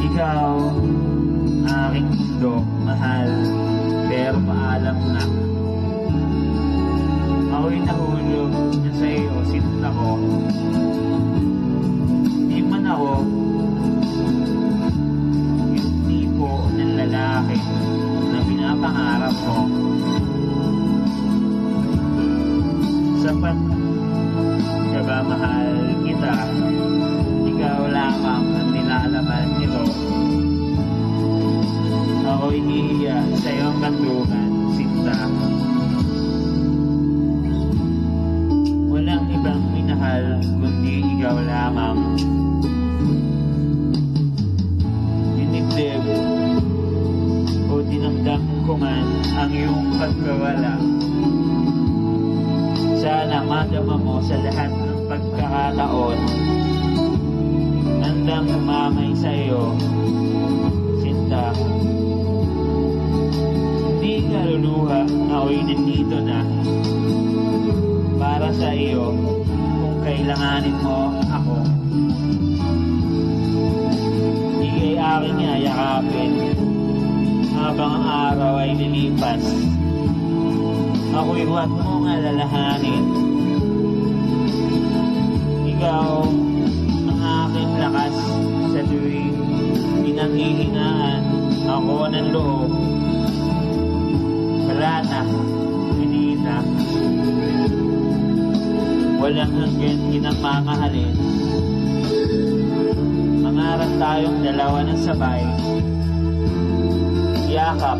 Ikaw, aking mundo, mahal, pero paalam na. Ako'y nahulog na sa iyo, sinta ko. Di man ako yung tipo ng lalaki na pinapangarap mo. Sapat ka ba, mahal kita? Ikaw lamang ang nilalaman nito. Ako'y hihiya sa iyong kanduhan, sinta. Walang ibang minahal kundi ikaw lamang. Dinibdib o dinamdam ko man ang iyong pagkawala. Sana madama mo sa lahat ng pagkakataon. Handang umamay sa iyo, sinta. Hindi ka luluha, ako'y nandito na para sa iyo kung kailanganin mo ako. Ika'y aking yayakapin habang ang araw ay lilipas. Ako'y huwag mong alalahanin. Ikaw ang aking lakas sa tuwing pinanghihingaan ako ng loob. Wala na, hindi na. Walang hanggan kinamamahalin. Mangarap tayong dalawa ng sabay. Yakap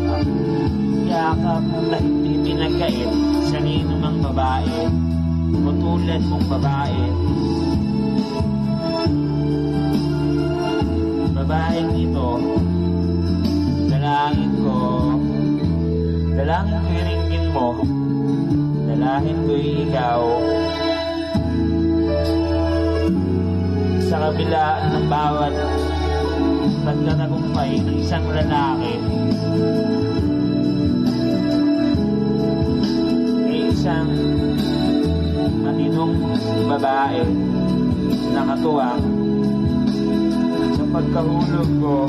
na hindi pinagkait sa ninumang babae o tulad mong babae. Babaeng ito, dalangin ko'y ringgin mo, dalahin ko'y ikaw. Sa kabila ng bawat pagkatagumpay ng isang lalaki, ay isang matinong babae na katuwang sa pagkahulog ko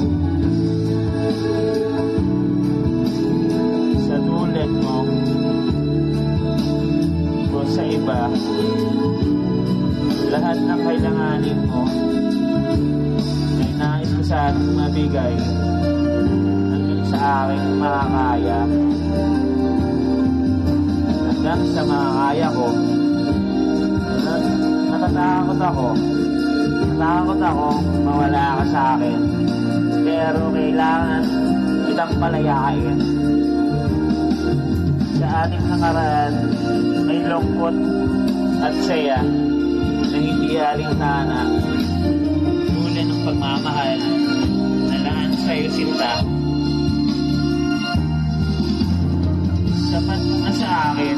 sa tulad mo o sa iba. Lahat ng kailanganin mo ay nais ko sanang mabigay hanggang sa aking makakaya. Hanggang sa makakaya ko, natatakot ako mawala ka sa akin, pero kailangan kitang palayain. Sa ating nakaraan may lungkot at saya na hindi alintana, tulad ng pagmamahal na laan sa'yo, sinta. Sapat na sa akin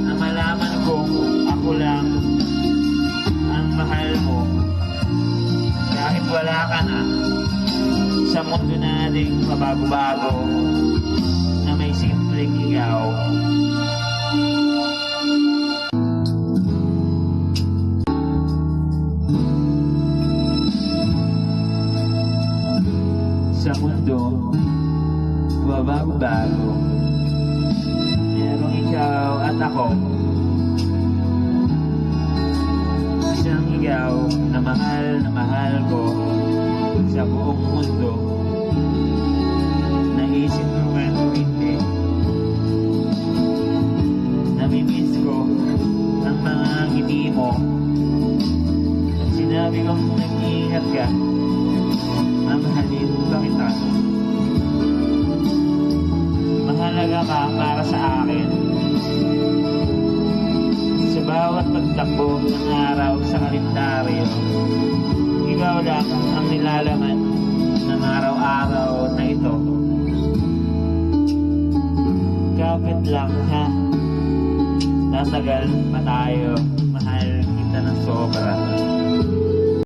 na malaman kong ako lang ang mahal mo kahit wala ka na sa mundo nating mabago-bago na may simpleng ikaw. Sa mundo mabago-bago, merong ikaw at ako. Isang ikaw na mahal ko sa buong mundo. Naisip mo man o hindi, namimiss ko ang mga ngiti mo at sinabi kong nag-iingat ka. Mamahalin ba kita? Mahalaga ka para sa akin. Sa bawat pagtakbo ng araw sa kalendaryo, ikaw lang ang nilalaman ng araw-araw na ito. Kapit lang, ha? Tatagal pa tayo, mahal kita ng sobra.